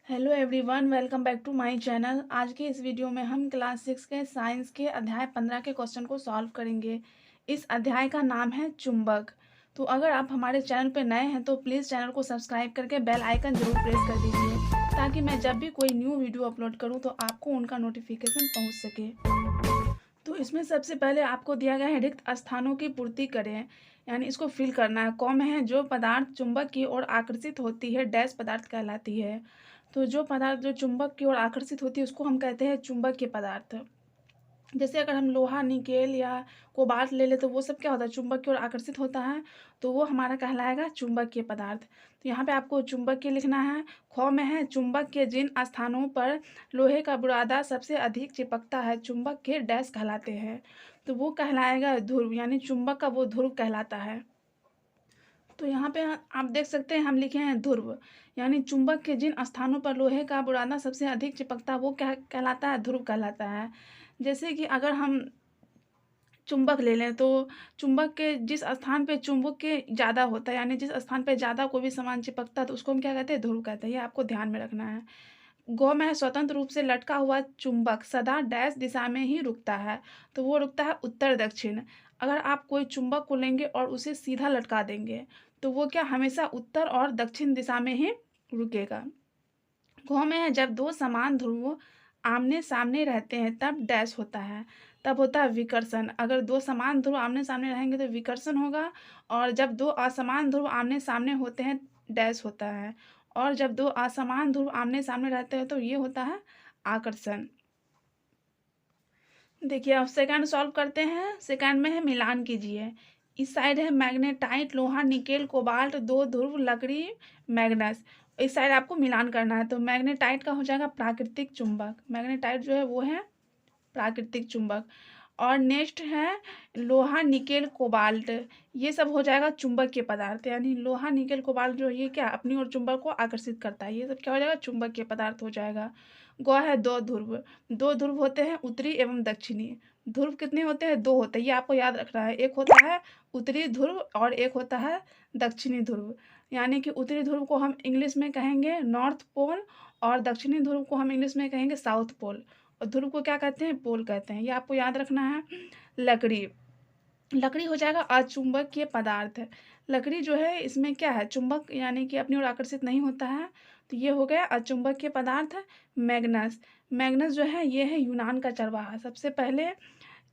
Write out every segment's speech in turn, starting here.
Hello everyone, welcome back to my channel. आज के इस वीडियो में हम क्लास 6 के साइंस के अध्याय 15 के क्वेश्चन को सॉल्व करेंगे। इस अध्याय का नाम है चुंबक। तो अगर आप हमारे चैनल पर नए हैं तो प्लीज़ चैनल को सब्सक्राइब करके बेल आइकन ज़रूर प्रेस कर दीजिए, ताकि मैं जब भी कोई न्यू वीडियो अपलोड करूँ तो आपको उनका नोटिफिकेशन पहुँच सके। तो इसमें सबसे पहले आपको दिया गया है रिक्त स्थानों की पूर्ति करें, यानी इसको फिल करना है। कॉम है जो पदार्थ चुंबक की ओर आकर्षित होती है डैश पदार्थ कहलाती है। तो जो पदार्थ जो चुंबक की ओर आकर्षित होती है उसको हम कहते हैं चुंबकीय पदार्थ। जैसे अगर हम लोहा, निकेल या कोबाल्ट ले ले तो वो सब क्या होता है, चुंबक की ओर आकर्षित होता है, तो वो हमारा कहलाएगा चुंबकीय पदार्थ। तो यहाँ पे आपको चुंबकीय लिखना है। ख में है चुंबक के जिन स्थानों पर लोहे का बुरादा सबसे अधिक चिपकता है चुंबक के डैश कहलाते हैं। तो वो कहलाएगा ध्रुव, यानी चुंबक का वो ध्रुव कहलाता है। तो यहाँ पे आप देख सकते हैं हम लिखे हैं ध्रुव, यानी चुंबक के जिन स्थानों पर लोहे का बुरादा सबसे अधिक चिपकता वो क्या कहलाता है, ध्रुव कहलाता है। जैसे कि अगर हम चुंबक ले लें तो चुंबक के जिस स्थान पे चुंबक के ज़्यादा होता है, यानी जिस स्थान पे ज़्यादा कोई भी सामान चिपकता है तो उसको हम क्या कहते हैं, ध्रुव कहते हैं। ये आपको ध्यान में रखना है। गौ में है स्वतंत्र रूप से लटका हुआ चुंबक सदा डैश दिशा में ही रुकता है, तो वो रुकता है उत्तर दक्षिण। अगर आप कोई चुंबक को लेंगे और उसे सीधा लटका देंगे तो वो क्या हमेशा उत्तर और दक्षिण दिशा में ही रुकेगा। घ में है जब दो समान ध्रुव आमने सामने रहते हैं तब डैश होता है, तब होता है विकर्षण। अगर दो समान ध्रुव आमने सामने रहेंगे तो विकर्षण होगा, और जब दो असमान ध्रुव आमने सामने होते हैं डैश होता है, और जब दो असमान ध्रुव आमने सामने रहते हैं तो ये होता है आकर्षण। देखिए अब सेकंड सॉल्व करते हैं। सेकंड में है मिलान कीजिए। इस साइड है मैग्नेटाइट, लोहा, निकेल, कोबाल्ट, दो ध्रुव, लकड़ी, मैग्नस। इस साइड आपको मिलान करना है। तो मैग्नेटाइट का हो जाएगा प्राकृतिक चुंबक, मैग्नेटाइट जो है वो है प्राकृतिक चुंबक। और नेक्स्ट है लोहा, निकेल, कोबाल्ट, ये सब हो जाएगा चुंबकीय पदार्थ, यानी लोहा, निकेल, कोबाल्ट जो ये क्या अपनी ओर चुंबक को आकर्षित करता है, ये सब क्या हो जाएगा, चुंबकीय पदार्थ हो जाएगा। ग है दो ध्रुव। दो ध्रुव होते हैं उत्तरी एवं दक्षिणी। ध्रुव कितने होते हैं, दो होते हैं, ये आपको याद रखना है। एक होता है उत्तरी ध्रुव और एक होता है दक्षिणी ध्रुव। यानी कि उत्तरी ध्रुव को हम इंग्लिश में कहेंगे नॉर्थ पोल, और दक्षिणी ध्रुव को हम इंग्लिश में कहेंगे साउथ पोल, और ध्रुव को क्या कहते हैं, पोल कहते हैं। ये आपको याद रखना है। लकड़ी, लकड़ी हो जाएगा अचुंबकीय पदार्थ। लकड़ी जो है इसमें क्या है, चुंबक यानी कि अपनी ओर आकर्षित नहीं होता है, तो ये हो गया अचुंबकीय पदार्थ। मैग्नस, मैग्नस जो है ये है यूनान का चरवाहा। सबसे पहले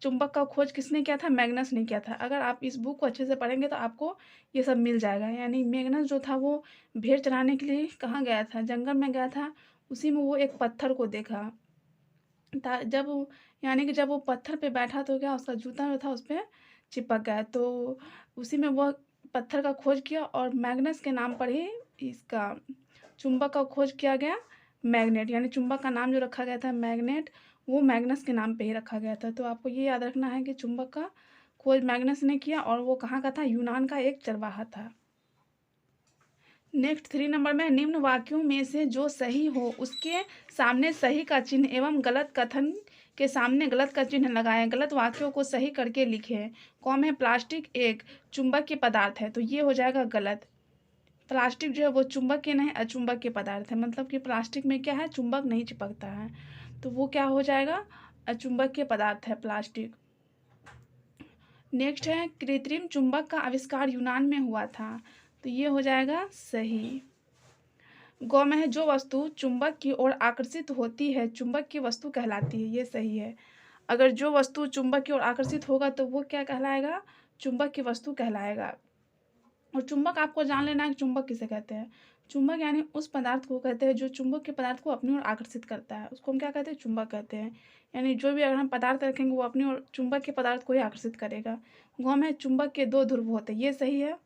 चुंबक का खोज किसने किया था, मैग्नस ने किया था। अगर आप इस बुक को अच्छे से पढ़ेंगे तो आपको ये सब मिल जाएगा। यानी मैग्नस जो था वो भेड़ चराने के लिए कहाँ गया था, जंगल में गया था। उसी में वो एक पत्थर को देखा था। जब यानी कि जब वो पत्थर पे बैठा तो क्या उसका जूता जो था उस पे चिपक गया, तो उसी में वह पत्थर का खोज किया, और मैग्नस के नाम पर ही इसका चुंबक का खोज किया गया। मैग्नेट, यानी चुंबक का नाम जो रखा गया था मैग्नेट, वो मैग्नस के नाम पे ही रखा गया था। तो आपको ये याद रखना है कि चुंबक का खोज मैग्नस ने किया, और वो कहाँ का था, यूनान का एक चरवाहा था। नेक्स्ट 3 नंबर में निम्न वाक्यों में से जो सही हो उसके सामने सही का चिन्ह एवं गलत कथन के सामने गलत का चिन्ह लगाएं। गलत वाक्यों को सही करके लिखें। कौन है, प्लास्टिक एक चुंबकीय पदार्थ है, तो ये हो जाएगा गलत। प्लास्टिक जो है वो चुंबकीय नहीं अचुंबकीय पदार्थ है, मतलब कि प्लास्टिक में क्या है, चुंबक नहीं चिपकता है, तो वो क्या हो जाएगा, अचुंबकीय पदार्थ है प्लास्टिक। नेक्स्ट है कृत्रिम चुंबक का आविष्कार यूनान में हुआ था, तो ये हो जाएगा सही। गौ में है जो वस्तु चुंबक की ओर आकर्षित होती है चुंबक की वस्तु कहलाती है, ये सही है। अगर जो वस्तु चुंबक की ओर आकर्षित होगा तो वो क्या कहलाएगा, चुंबक की वस्तु कहलाएगा। और चुंबक आपको जान लेना है कि चुंबक किसे कहते हैं। चुंबक यानी उस पदार्थ को कहते हैं जो चुंबक के पदार्थ को अपनी ओर आकर्षित करता है, उसको हम क्या कहते हैं, चुंबक कहते हैं। यानी जो भी अगर हम पदार्थ रखेंगे वो अपनी ओर चुंबक के पदार्थ को ही आकर्षित करेगा। गौ में चुंबक के दो ध्रुव होते हैं, ये सही है।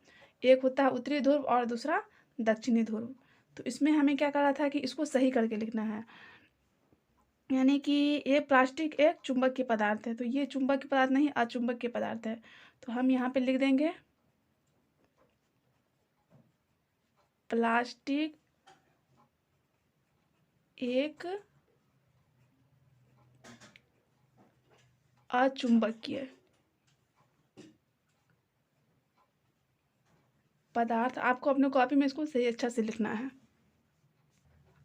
एक होता है उत्तरी ध्रुव और दूसरा दक्षिणी ध्रुव। तो इसमें हमें क्या करा था कि इसको सही करके लिखना है। यानी कि ये प्लास्टिक एक चुंबक के पदार्थ है, तो ये चुंबक के पदार्थ नहीं अचुंबक के पदार्थ है, तो हम यहाँ पे लिख देंगे प्लास्टिक एक अचुंबकीय पदार्थ। आपको अपने कॉपी में इसको सही अच्छा से लिखना है।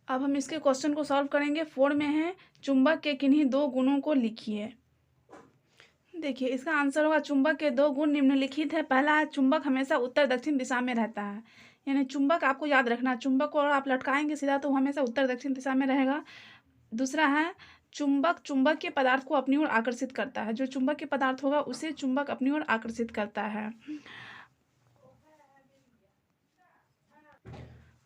अब हम इसके क्वेश्चन को सॉल्व करेंगे। 4 में है चुंबक के किन्हीं दो गुणों को लिखिए। देखिए इसका आंसर होगा चुंबक के दो गुण निम्नलिखित है। पहला है चुंबक हमेशा उत्तर दक्षिण दिशा में रहता है, यानी चुंबक आपको याद रखना, चुंबक को अगर आप लटकाएंगे सीधा तो हमेशा उत्तर दक्षिण दिशा में रहेगा। दूसरा है चुंबक चुंबक के पदार्थ को अपनी ओर आकर्षित करता है, जो चुंबक के पदार्थ होगा उसे चुंबक अपनी ओर आकर्षित करता है।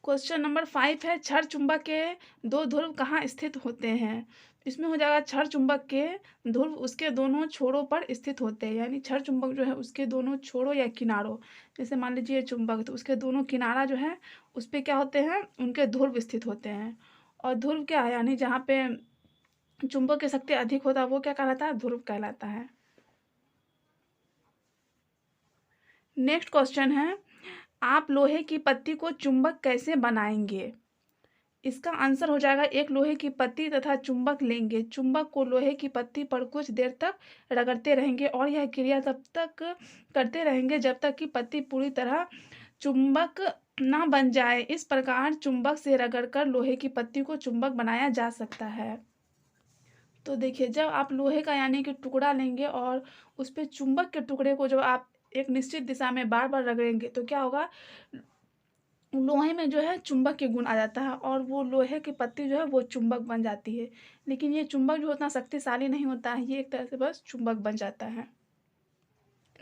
क्वेश्चन नंबर 5 है क्षण चुंबक के दो ध्रुव कहाँ स्थित होते हैं। इसमें हो जाएगा क्षण चुंबक के ध्रुव उसके दोनों छोरों पर स्थित होते हैं, यानी क्षण चुंबक जो है उसके दोनों छोरों या किनारों, जैसे मान लीजिए चुंबक तो उसके दोनों किनारा जो है उस पर क्या होते हैं, उनके ध्रुव स्थित होते हैं। और ध्रुव क्या है, यानी जहाँ पे चुंबक की शक्ति अधिक होता है वो क्या कहलाता है, ध्रुव कहलाता है। नेक्स्ट क्वेश्चन है आप लोहे की पत्ती को चुंबक कैसे बनाएंगे। इसका आंसर हो जाएगा एक लोहे की पत्ती तथा चुंबक लेंगे, चुंबक को लोहे की पत्ती पर कुछ देर तक रगड़ते रहेंगे और यह क्रिया तब तक करते रहेंगे जब तक कि पत्ती पूरी तरह चुंबक ना बन जाए। इस प्रकार चुंबक से रगड़कर लोहे की पत्ती को चुंबक बनाया जा सकता है। तो देखिए जब आप लोहे का यानी कि टुकड़ा लेंगे और उस पर चुंबक के टुकड़े को जब आप एक निश्चित दिशा में बार बार रगड़ेंगे तो क्या होगा, लोहे में जो है चुंबक के गुण आ जाता है और वो लोहे की पत्ती जो है वो चुंबक बन जाती है। लेकिन ये चुंबक जो उतना शक्तिशाली नहीं होता है, ये एक तरह से बस चुंबक बन जाता है।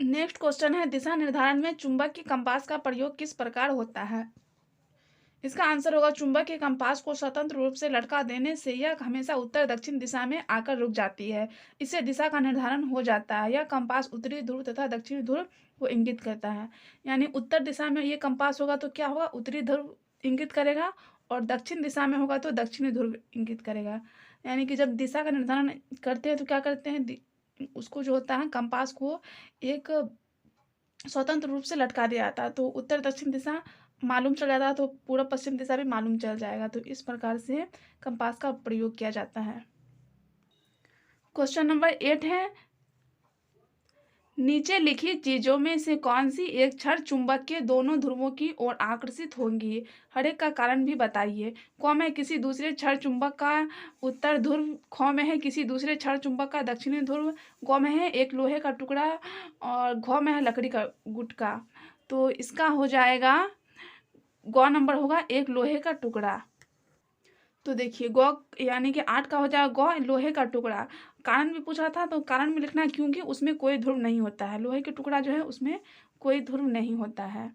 नेक्स्ट क्वेश्चन है दिशा निर्धारण में चुंबक के कंपास का प्रयोग किस प्रकार होता है। इसका आंसर होगा चुंबक के कंपास को स्वतंत्र रूप से लटका देने से यह हमेशा उत्तर दक्षिण दिशा में आकर रुक जाती है। इससे दिशा का निर्धारण हो जाता है। यह कंपास उत्तरी ध्रुव तथा दक्षिणी ध्रुव को इंगित करता है, यानी उत्तर दिशा में ये कंपास होगा तो क्या होगा, उत्तरी ध्रुव इंगित करेगा और दक्षिण दिशा में होगा तो दक्षिणी ध्रुव इंगित करेगा। यानी कि जब दिशा का निर्धारण करते हैं तो क्या करते हैं, उसको जो होता है कंपास को एक स्वतंत्र रूप से लटका दिया जाता है, तो उत्तर दक्षिण दिशा मालूम चल जाता है तो पूर्व पश्चिम दिशा भी मालूम चल जाएगा। तो इस प्रकार से कंपास का प्रयोग किया जाता है। क्वेश्चन नंबर 8 है नीचे लिखी चीजों में से कौन सी एक क्षण चुंबक के दोनों ध्रुवों की ओर आकर्षित होंगी, हर एक का कारण भी बताइए। क में किसी दूसरे क्षण चुंबक का उत्तर ध्रुव, ख में है किसी दूसरे क्षण चुंबक का दक्षिणी ध्रुव, ग में है एक लोहे का टुकड़ा और घ में है लकड़ी का गुटका। तो इसका हो जाएगा ग नंबर होगा एक लोहे का टुकड़ा। तो देखिए ग यानी कि 8 का हो जाएगा ग लोहे का टुकड़ा। कारण भी पूछा था तो कारण में लिखना है क्योंकि उसमें कोई ध्रुव नहीं होता है, लोहे के टुकड़ा जो है उसमें कोई ध्रुव नहीं होता है।